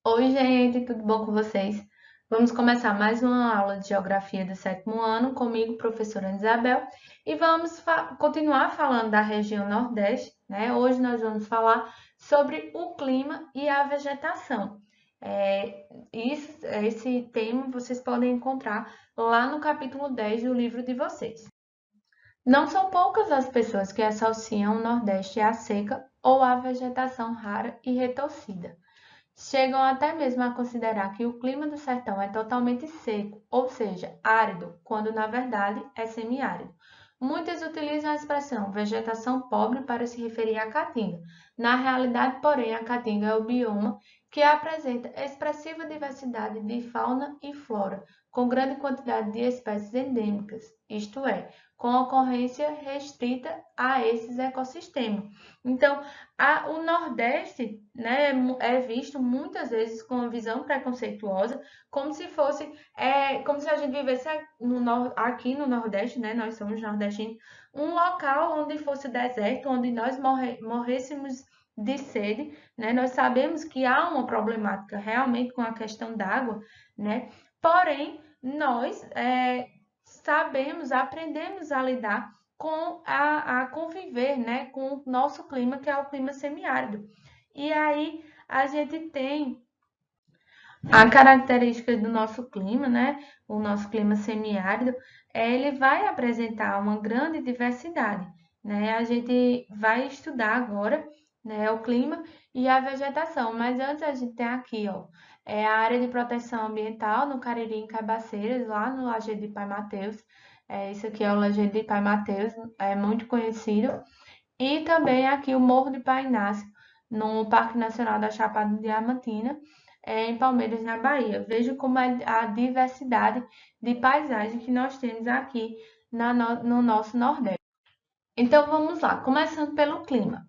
Oi, gente, tudo bom com vocês? Vamos começar mais uma aula de Geografia do sétimo ano comigo, professora Isabel, e vamos continuar falando da região Nordeste, né? Hoje nós vamos falar sobre o clima e a vegetação. Esse tema vocês podem encontrar lá no capítulo 10 do livro de vocês. Não são poucas as pessoas que associam o Nordeste à seca ou à vegetação rara e retorcida. Chegam até mesmo a considerar que o clima do sertão é totalmente seco, ou seja, árido, quando na verdade é semiárido. Muitos utilizam a expressão vegetação pobre para se referir à caatinga. Na realidade, porém, a caatinga é o bioma que apresenta expressiva diversidade de fauna e flora, com grande quantidade de espécies endêmicas, isto é, com ocorrência restrita a esses ecossistemas. Então, o Nordeste, né, é visto muitas vezes com uma visão preconceituosa, como se fosse, como se a gente vivesse aqui no Nordeste, né, nós somos nordestinos, um local onde fosse deserto, onde nós morrêssemos de sede, né? Nós sabemos que há uma problemática realmente com a questão d'água, né? Porém, nós sabemos, aprendemos a lidar com a conviver, né, com o nosso clima, que é o clima semiárido. E aí a gente tem a característica do nosso clima, né, o nosso clima semiárido, ele vai apresentar uma grande diversidade, né? A gente vai estudar agora, né, o clima e a vegetação, mas antes a gente tem aqui, ó, a área de proteção ambiental no Cariri, em Cabaceiras, lá no Lajeado de Pai Mateus. Isso aqui é o Lajeado de Pai Mateus, é muito conhecido. E também aqui o Morro de Pai Inácio, no Parque Nacional da Chapada Diamantina, em Palmeiras, na Bahia. Veja como é a diversidade de paisagem que nós temos aqui no nosso Nordeste. Então vamos lá, começando pelo clima.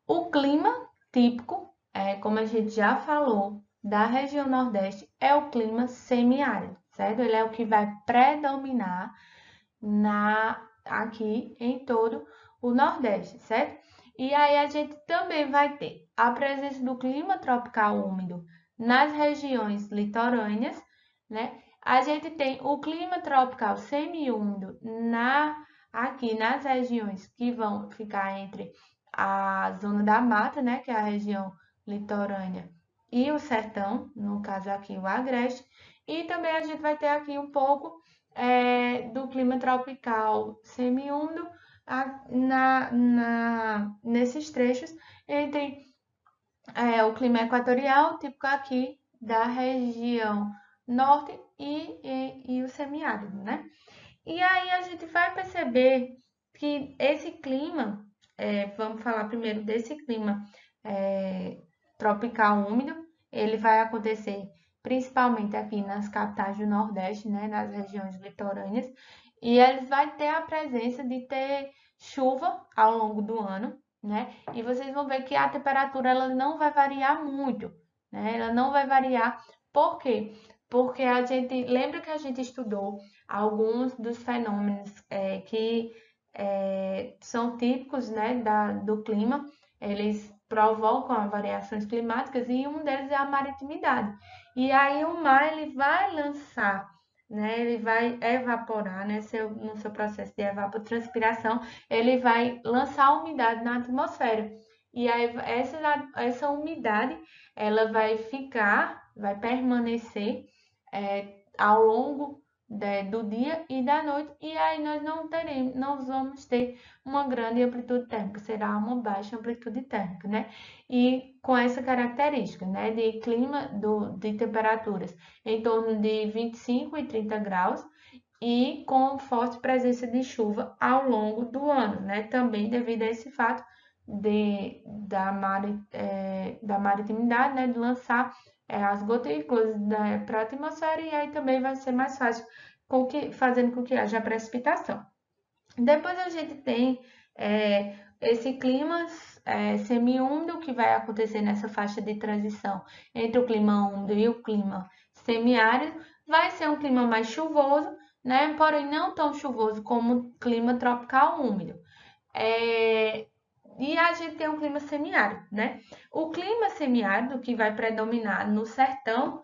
O clima típico, como a gente já falou, da região Nordeste é o clima semiárido, certo? Ele é o que vai predominar aqui em todo o Nordeste, certo? E aí a gente também vai ter a presença do clima tropical úmido nas regiões litorâneas, né? A gente tem o clima tropical semiúmido aqui nas regiões que vão ficar entre a zona da mata, né, que é a região litorânea, e o sertão, no caso aqui o agreste, e também a gente vai ter aqui um pouco do clima tropical semiúmido nesses trechos entre o clima equatorial, típico aqui da região norte e o semiárido, né? E aí a gente vai perceber que esse clima, vamos falar primeiro desse clima tropical úmido, ele vai acontecer principalmente aqui nas capitais do Nordeste, né, nas regiões litorâneas, e ele vai ter a presença de ter chuva ao longo do ano, né? E vocês vão ver que a temperatura ela não vai variar muito, né? Ela não vai variar. Por quê? Porque a gente lembra que a gente estudou alguns dos fenômenos que são típicos, né, do clima, eles provocam variações climáticas e um deles é a maritimidade. E aí o mar ele vai lançar, né, ele vai evaporar, né, no seu processo de evapotranspiração, ele vai lançar umidade na atmosfera. E aí essa umidade ela vai permanecer ao longo do dia e da noite, e aí nós vamos ter uma grande amplitude térmica, será uma baixa amplitude térmica, né? E com essa característica, né, de clima, de temperaturas em torno de 25 e 30 graus, e com forte presença de chuva ao longo do ano, né? Também devido a esse fato da maritimidade, né? De lançar as gotículas para a atmosfera, e aí também vai ser mais fácil fazendo com que haja precipitação. Depois a gente tem esse clima semiúmido que vai acontecer nessa faixa de transição entre o clima úmido e o clima semiárido. Vai ser um clima mais chuvoso, né? Porém não tão chuvoso como o clima tropical úmido. É, E a gente tem um clima semiárido, né? O clima semiárido que vai predominar no sertão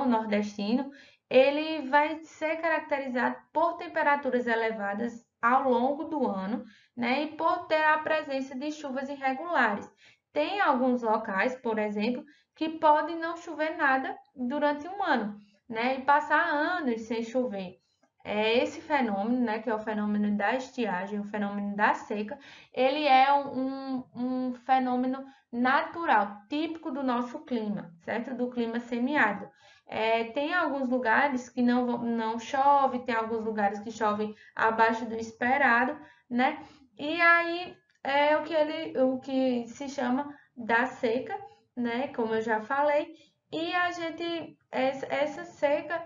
nordestino, ele vai ser caracterizado por temperaturas elevadas ao longo do ano, né? E por ter a presença de chuvas irregulares. Tem alguns locais, por exemplo, que podem não chover nada durante um ano, né? E passar anos sem chover. Esse fenômeno, né, que é o fenômeno da estiagem, o fenômeno da seca, ele é um fenômeno natural, típico do nosso clima, certo? Do clima semiárido. Tem alguns lugares que não chove, tem alguns lugares que chove abaixo do esperado, né? E aí é o que se chama da seca, né? Como eu já falei, e essa seca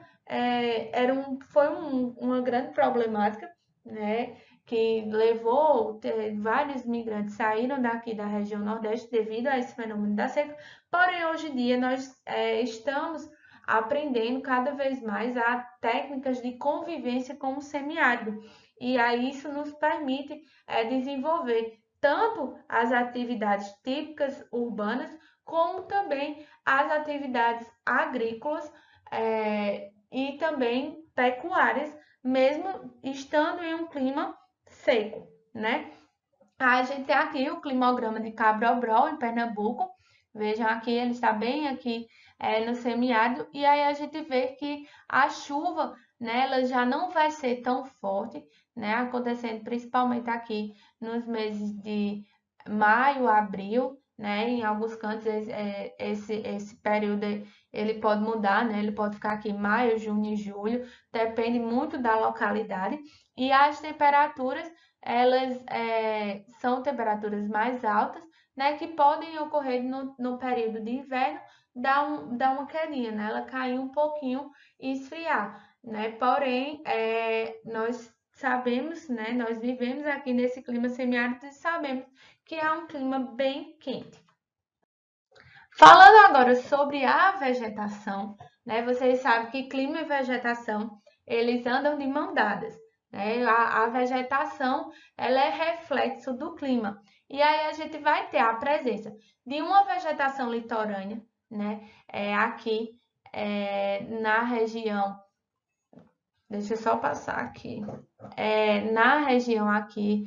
foi uma grande problemática, né? Que levou, vários migrantes saíram daqui da região Nordeste devido a esse fenômeno da seca. Porém, hoje em dia, nós estamos aprendendo cada vez mais a técnicas de convivência com o semiárido. E aí isso nos permite desenvolver tanto as atividades típicas urbanas, como também as atividades agrícolas e também pecuárias, mesmo estando em um clima seco, né? A gente tem aqui o climograma de Cabral-Brol, em Pernambuco. Vejam aqui, ele está bem aqui no semiárido. E aí a gente vê que a chuva, né, ela já não vai ser tão forte, né, acontecendo principalmente aqui nos meses de maio, abril, né, em alguns cantos esse período ele pode mudar, né, ele pode ficar aqui maio, junho e julho, depende muito da localidade. E as temperaturas elas são temperaturas mais altas, né, que podem ocorrer no período de inverno, dar uma quedinha, né, ela cair um pouquinho e esfriar, né, porém, nós sabemos, né, nós vivemos aqui nesse clima semiárido e sabemos que é um clima bem quente. Falando agora sobre a vegetação, né, vocês sabem que clima e vegetação, eles andam de mão dadas, né? A vegetação, ela é reflexo do clima. E aí a gente vai ter a presença de uma vegetação litorânea, né? Aqui na região, deixa eu só passar aqui, na região aqui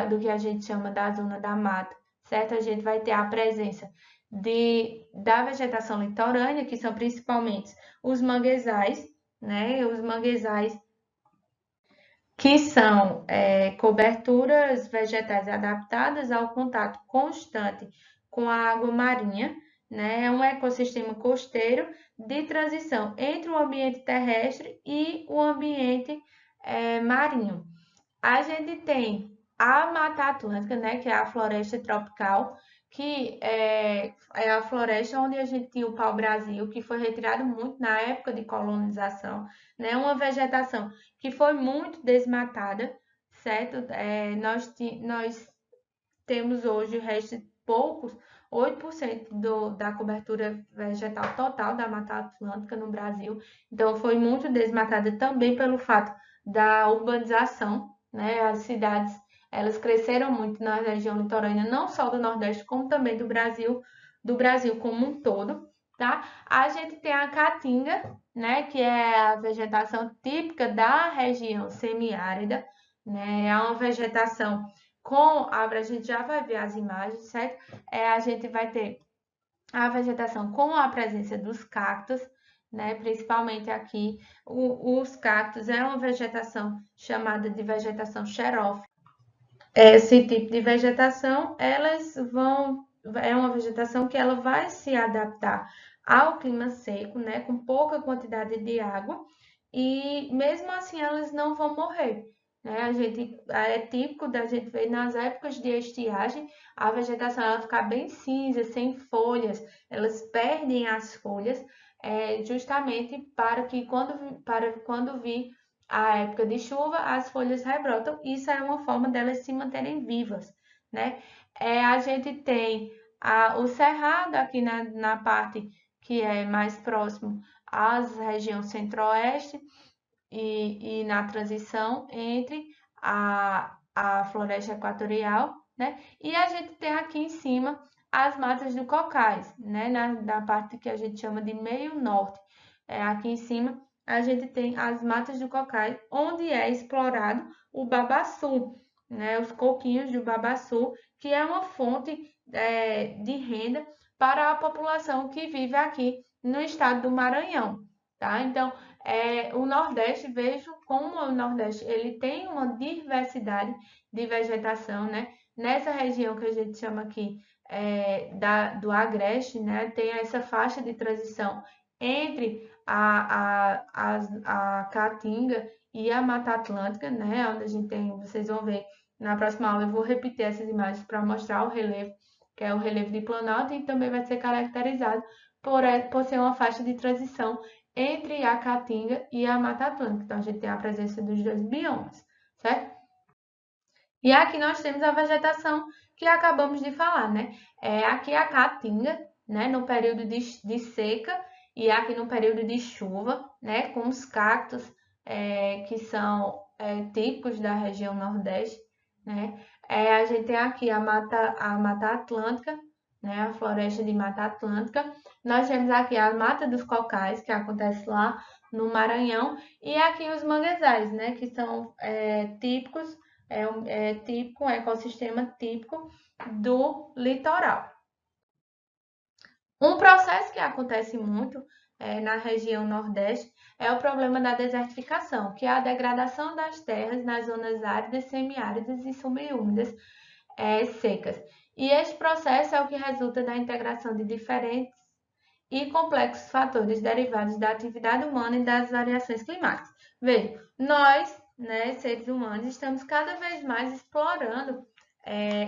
do que a gente chama da zona da mata, certo? A gente vai ter a presença da vegetação litorânea, que são principalmente os manguezais, né? Os manguezais que são coberturas vegetais adaptadas ao contato constante com a água marinha, né? É um ecossistema costeiro de transição entre o ambiente terrestre e o ambiente marinho. A gente tem a Mata Atlântica, né, que é a floresta tropical, que é a floresta onde a gente tinha o pau-brasil, que foi retirado muito na época de colonização, né, uma vegetação que foi muito desmatada, certo? Nós temos hoje restos poucos, 8% da cobertura vegetal total da Mata Atlântica no Brasil. Então, foi muito desmatada também pelo fato da urbanização, né? As cidades, elas cresceram muito na região litorânea, não só do Nordeste, como também do Brasil como um todo, tá? A gente tem a caatinga, né? Que é a vegetação típica da região semiárida, né? É uma vegetação a gente já vai ver as imagens, certo? A gente vai ter a vegetação com a presença dos cactos, né? Principalmente aqui, os cactos é uma vegetação chamada de vegetação xerófila. Esse tipo de vegetação, é uma vegetação que ela vai se adaptar ao clima seco, né? Com pouca quantidade de água, e mesmo assim elas não vão morrer, né? É típico da gente ver nas épocas de estiagem a vegetação ela ficar bem cinza, sem folhas, elas perdem as folhas, justamente para quando vir a época de chuva, as folhas rebrotam. Isso é uma forma delas se manterem vivas, né? A gente tem o cerrado aqui na parte que é mais próximo às regiões centro-oeste e na transição entre a floresta equatorial, né? E a gente tem aqui em cima as matas do Cocais, né? Na parte que a gente chama de meio norte. Aqui em cima a gente tem as matas do Cocais, onde é explorado o babaçu, né? Os coquinhos do babaçu, que é uma fonte de renda para a população que vive aqui no estado do Maranhão, tá? Então, o Nordeste, vejo como o Nordeste ele tem uma diversidade de vegetação, né? Nessa região que a gente chama aqui do Agreste, né? Tem essa faixa de transição entre a Caatinga e a Mata Atlântica, né? Onde a gente tem, vocês vão ver na próxima aula, eu vou repetir essas imagens para mostrar o relevo, que é o relevo de Planalto, e também vai ser caracterizado por ser uma faixa de transição entre a Caatinga e a Mata Atlântica. Então, a gente tem a presença dos dois biomas, certo? E aqui nós temos a vegetação que acabamos de falar, né? Aqui é a Caatinga, né? No período de seca e aqui no período de chuva, né? Com os cactos que são típicos da região Nordeste, né? A gente tem aqui a Mata Atlântica, né? A floresta de Mata Atlântica. Nós temos aqui a Mata dos Cocais, que acontece lá no Maranhão, e aqui os manguezais, né? Que são típicos, um ecossistema típico do litoral. Um processo que acontece muito na região Nordeste é o problema da desertificação, que é a degradação das terras nas zonas áridas, semiáridas e subúmidas secas. E este processo é o que resulta da integração de diferentes e complexos fatores derivados da atividade humana e das variações climáticas. Veja, nós, né, seres humanos, estamos cada vez mais explorando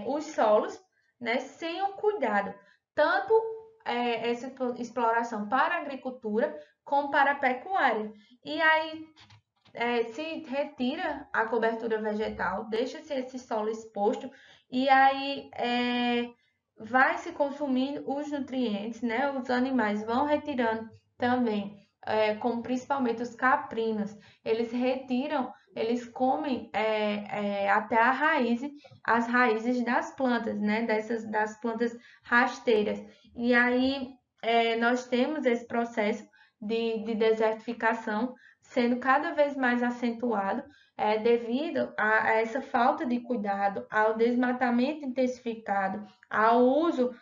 os solos, né, sem o cuidado, tanto essa exploração para a agricultura como para a pecuária. E aí se retira a cobertura vegetal, deixa-se esse solo exposto e aí vai se consumindo os nutrientes, né? Os animais vão retirando também, como principalmente os caprinos, eles retiram, eles comem até as raízes das plantas, né? Das plantas rasteiras. E aí nós temos esse processo de desertificação sendo cada vez mais acentuado devido a essa falta de cuidado, ao desmatamento intensificado, ao uso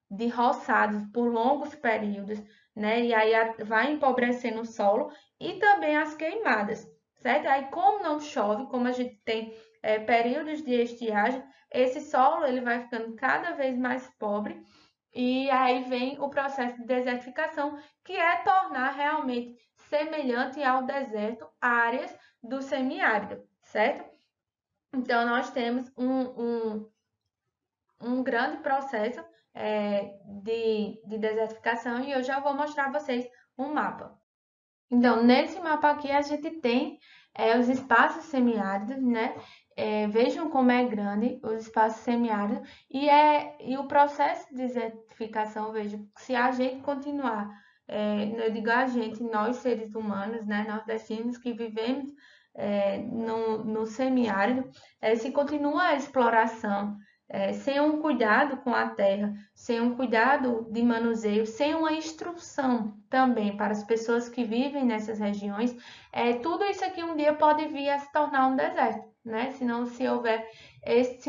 de roçados por longos períodos, né? E aí vai empobrecendo o solo e também as queimadas, certo? Aí como não chove, como a gente tem períodos de estiagem, esse solo ele vai ficando cada vez mais pobre e aí vem o processo de desertificação, que é tornar realmente semelhante ao deserto áreas do semiárido, certo? Então, nós temos um grande processo de desertificação e eu já vou mostrar a vocês um mapa. Então, nesse mapa aqui, a gente tem os espaços semiáridos, né? Vejam como é grande os espaços semiáridos e o processo de desertificação, vejo, se a gente continuar, eu digo a gente, nós seres humanos, né, nordestinos que vivemos no semiárido, se continua a exploração sem um cuidado com a terra, sem um cuidado de manuseio, sem uma instrução também para as pessoas que vivem nessas regiões, tudo isso aqui um dia pode vir a se tornar um deserto, né? Se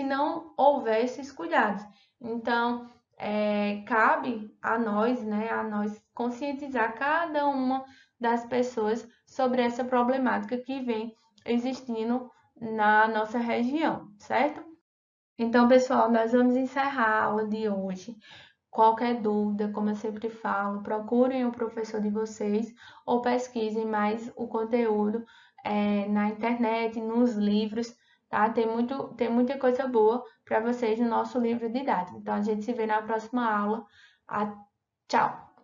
não houver esses cuidados. Então, cabe a nós, né, a nós conscientizar cada uma das pessoas sobre essa problemática que vem existindo na nossa região, certo? Então, pessoal, nós vamos encerrar a aula de hoje. Qualquer dúvida, como eu sempre falo, procurem o professor de vocês ou pesquisem mais o conteúdo na internet, nos livros, tá? Tem muita coisa boa para vocês no nosso livro didático. Então, a gente se vê na próxima aula. Tchau!